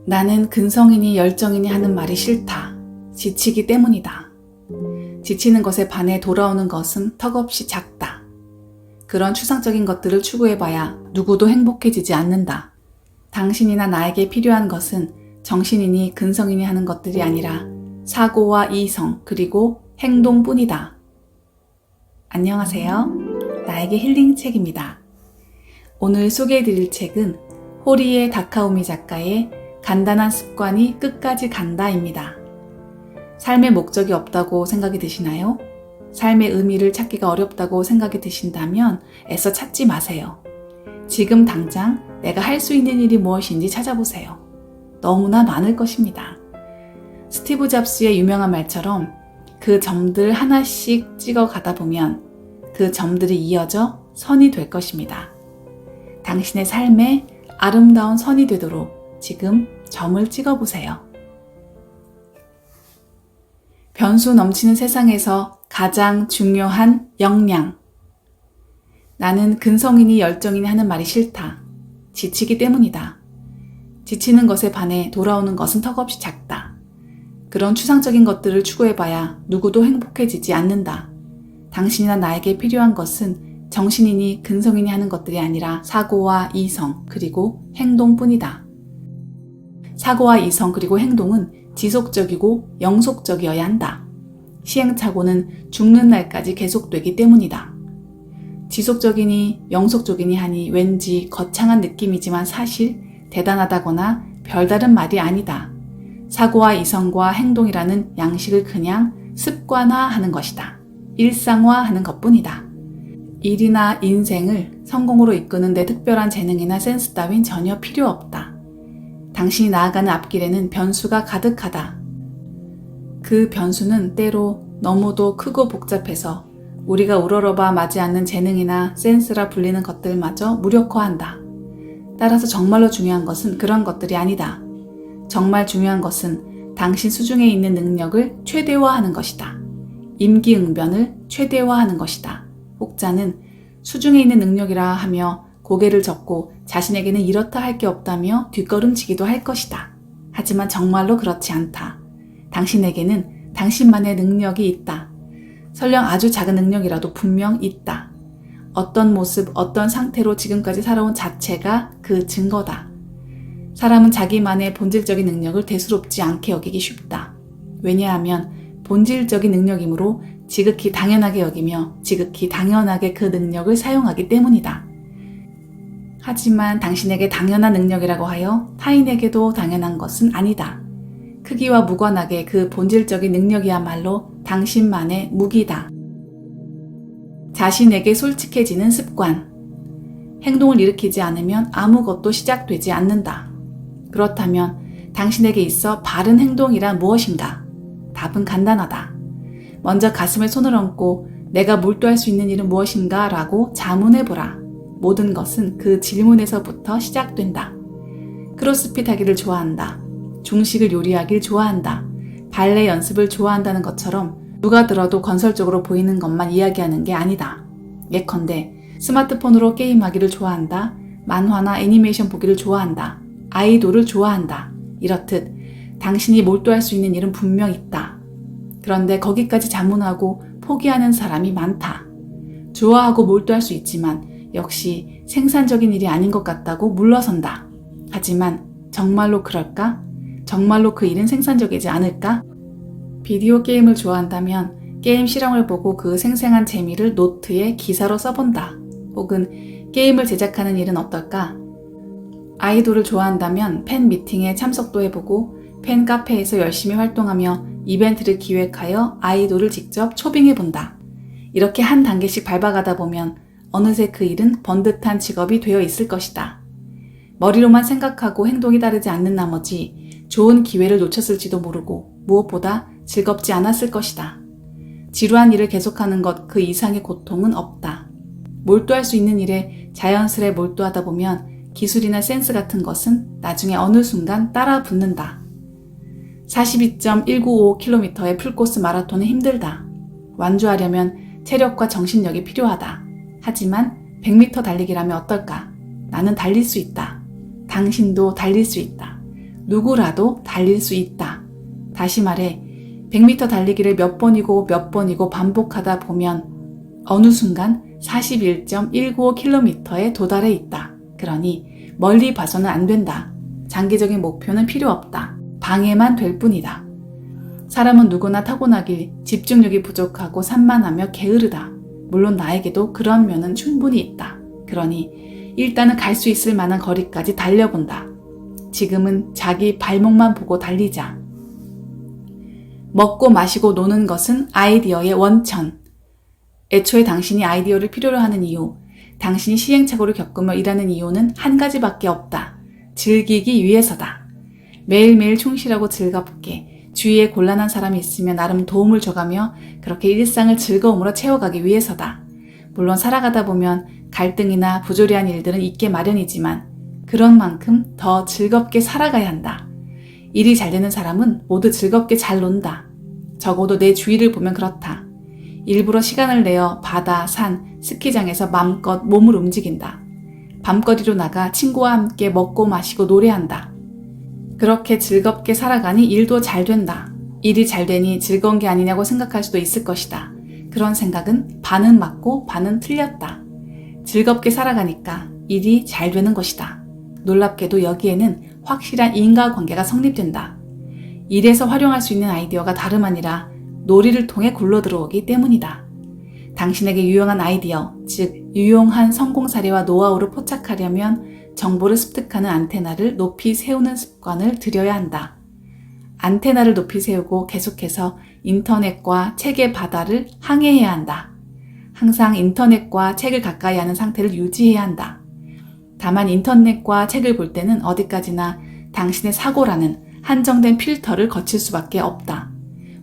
나는 근성이니 열정이니 하는 말이 싫다. 지치기 때문이다. 지치는 것에 반해 돌아오는 것은 턱없이 작다. 그런 추상적인 것들을 추구해봐야 누구도 행복해지지 않는다. 당신이나 나에게 필요한 것은 정신이니 근성이니 하는 것들이 아니라 사고와 이성 그리고 행동뿐이다. 안녕하세요. 나에게 힐링 책입니다. 오늘 소개해드릴 책은 호리에 다카오미 작가의 간단한 습관이 끝까지 간다입니다. 삶의 목적이 없다고 생각이 드시나요? 삶의 의미를 찾기가 어렵다고 생각이 드신다면 애써 찾지 마세요. 지금 당장 내가 할 수 있는 일이 무엇인지 찾아보세요. 너무나 많을 것입니다. 스티브 잡스의 유명한 말처럼 그 점들 하나씩 찍어 가다 보면 그 점들이 이어져 선이 될 것입니다. 당신의 삶에 아름다운 선이 되도록 지금 점을 찍어보세요. 변수 넘치는 세상에서 가장 중요한 역량. 나는 근성이니 열정이니 하는 말이 싫다. 지치기 때문이다. 지치는 것에 반해 돌아오는 것은 턱없이 작다. 그런 추상적인 것들을 추구해봐야 누구도 행복해지지 않는다. 당신이나 나에게 필요한 것은 정신이니 근성이니 하는 것들이 아니라 사고와 이성 그리고 행동뿐이다. 사고와 이성 그리고 행동은 지속적이고 영속적이어야 한다. 시행착오는 죽는 날까지 계속되기 때문이다. 지속적이니 영속적이니 하니 왠지 거창한 느낌이지만 사실 대단하다거나 별다른 말이 아니다. 사고와 이성과 행동이라는 양식을 그냥 습관화하는 것이다. 일상화하는 것뿐이다. 일이나 인생을 성공으로 이끄는 데 특별한 재능이나 센스 따윈 전혀 필요 없다. 당신이 나아가는 앞길에는 변수가 가득하다. 그 변수는 때로 너무도 크고 복잡해서 우리가 우러러봐 마지 않는 재능이나 센스라 불리는 것들마저 무력화한다. 따라서 정말로 중요한 것은 그런 것들이 아니다. 정말 중요한 것은 당신 수중에 있는 능력을 최대화하는 것이다. 임기응변을 최대화하는 것이다. 혹자는 수중에 있는 능력이라 하며 고개를 젓고 자신에게는 이렇다 할 게 없다며 뒷걸음치기도 할 것이다. 하지만 정말로 그렇지 않다. 당신에게는 당신만의 능력이 있다. 설령 아주 작은 능력이라도 분명 있다. 어떤 모습, 어떤 상태로 지금까지 살아온 자체가 그 증거다. 사람은 자기만의 본질적인 능력을 대수롭지 않게 여기기 쉽다. 왜냐하면 본질적인 능력이므로 지극히 당연하게 여기며 지극히 당연하게 그 능력을 사용하기 때문이다. 하지만 당신에게 당연한 능력이라고 하여 타인에게도 당연한 것은 아니다. 크기와 무관하게 그 본질적인 능력이야말로 당신만의 무기다. 자신에게 솔직해지는 습관. 행동을 일으키지 않으면 아무것도 시작되지 않는다. 그렇다면 당신에게 있어 바른 행동이란 무엇인가? 답은 간단하다. 먼저 가슴에 손을 얹고 내가 몰두할 수 있는 일은 무엇인가? 라고 자문해보라. 모든 것은 그 질문에서부터 시작된다. 크로스핏 하기를 좋아한다. 중식을 요리하길 좋아한다. 발레 연습을 좋아한다는 것처럼 누가 들어도 건설적으로 보이는 것만 이야기하는 게 아니다. 예컨대 스마트폰으로 게임하기를 좋아한다. 만화나 애니메이션 보기를 좋아한다. 아이돌을 좋아한다. 이렇듯 당신이 몰두할 수 있는 일은 분명 있다. 그런데 거기까지 자문하고 포기하는 사람이 많다. 좋아하고 몰두할 수 있지만 역시 생산적인 일이 아닌 것 같다고 물러선다. 하지만 정말로 그럴까? 정말로 그 일은 생산적이지 않을까? 비디오 게임을 좋아한다면 게임 실황을 보고 그 생생한 재미를 노트에 기사로 써본다. 혹은 게임을 제작하는 일은 어떨까? 아이돌을 좋아한다면 팬 미팅에 참석도 해보고 팬 카페에서 열심히 활동하며 이벤트를 기획하여 아이돌을 직접 초빙해본다. 이렇게 한 단계씩 밟아가다 보면 어느새 그 일은 번듯한 직업이 되어 있을 것이다. 머리로만 생각하고 행동이 따르지 않는 나머지 좋은 기회를 놓쳤을지도 모르고 무엇보다 즐겁지 않았을 것이다. 지루한 일을 계속하는 것 그 이상의 고통은 없다. 몰두할 수 있는 일에 자연스레 몰두하다 보면 기술이나 센스 같은 것은 나중에 어느 순간 따라 붙는다. 42.195km의 풀코스 마라톤은 힘들다. 완주하려면 체력과 정신력이 필요하다. 하지만 100m 달리기라면 어떨까? 나는 달릴 수 있다. 당신도 달릴 수 있다. 누구라도 달릴 수 있다. 다시 말해 100m 달리기를 몇 번이고 몇 번이고 반복하다 보면 어느 순간 41.195km에 도달해 있다. 그러니 멀리 봐서는 안 된다. 장기적인 목표는 필요 없다. 방해만 될 뿐이다. 사람은 누구나 타고나길 집중력이 부족하고 산만하며 게으르다. 물론 나에게도 그런 면은 충분히 있다. 그러니 일단은 갈 수 있을 만한 거리까지 달려본다. 지금은 자기 발목만 보고 달리자. 먹고 마시고 노는 것은 아이디어의 원천. 애초에 당신이 아이디어를 필요로 하는 이유, 당신이 시행착오를 겪으며 일하는 이유는 한 가지밖에 없다. 즐기기 위해서다. 매일매일 충실하고 즐겁게 주위에 곤란한 사람이 있으면 나름 도움을 줘가며 그렇게 일상을 즐거움으로 채워가기 위해서다. 물론 살아가다 보면 갈등이나 부조리한 일들은 있게 마련이지만 그런 만큼 더 즐겁게 살아가야 한다. 일이 잘 되는 사람은 모두 즐겁게 잘 논다. 적어도 내 주위를 보면 그렇다. 일부러 시간을 내어 바다, 산, 스키장에서 마음껏 몸을 움직인다. 밤거리로 나가 친구와 함께 먹고 마시고 노래한다. 그렇게 즐겁게 살아가니 일도 잘 된다. 일이 잘 되니 즐거운 게 아니냐고 생각할 수도 있을 것이다. 그런 생각은 반은 맞고 반은 틀렸다. 즐겁게 살아가니까 일이 잘 되는 것이다. 놀랍게도 여기에는 확실한 인과관계가 성립된다. 일에서 활용할 수 있는 아이디어가 다름 아니라 놀이를 통해 굴러들어오기 때문이다. 당신에게 유용한 아이디어, 즉 유용한 성공 사례와 노하우를 포착하려면 정보를 습득하는 안테나를 높이 세우는 습관을 들여야 한다. 안테나를 높이 세우고 계속해서 인터넷과 책의 바다를 항해해야 한다. 항상 인터넷과 책을 가까이 하는 상태를 유지해야 한다. 다만 인터넷과 책을 볼 때는 어디까지나 당신의 사고라는 한정된 필터를 거칠 수밖에 없다.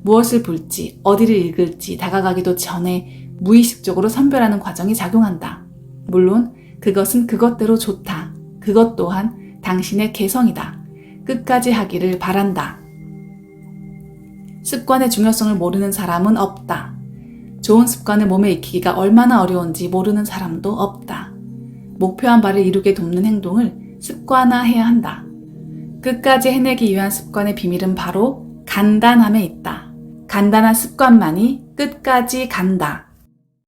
무엇을 볼지, 어디를 읽을지 다가가기도 전에 무의식적으로 선별하는 과정이 작용한다. 물론 그것은 그것대로 좋다. 그것 또한 당신의 개성이다. 끝까지 하기를 바란다. 습관의 중요성을 모르는 사람은 없다. 좋은 습관을 몸에 익히기가 얼마나 어려운지 모르는 사람도 없다. 목표한 바를 이루게 돕는 행동을 습관화해야 한다. 끝까지 해내기 위한 습관의 비밀은 바로 간단함에 있다. 간단한 습관만이 끝까지 간다.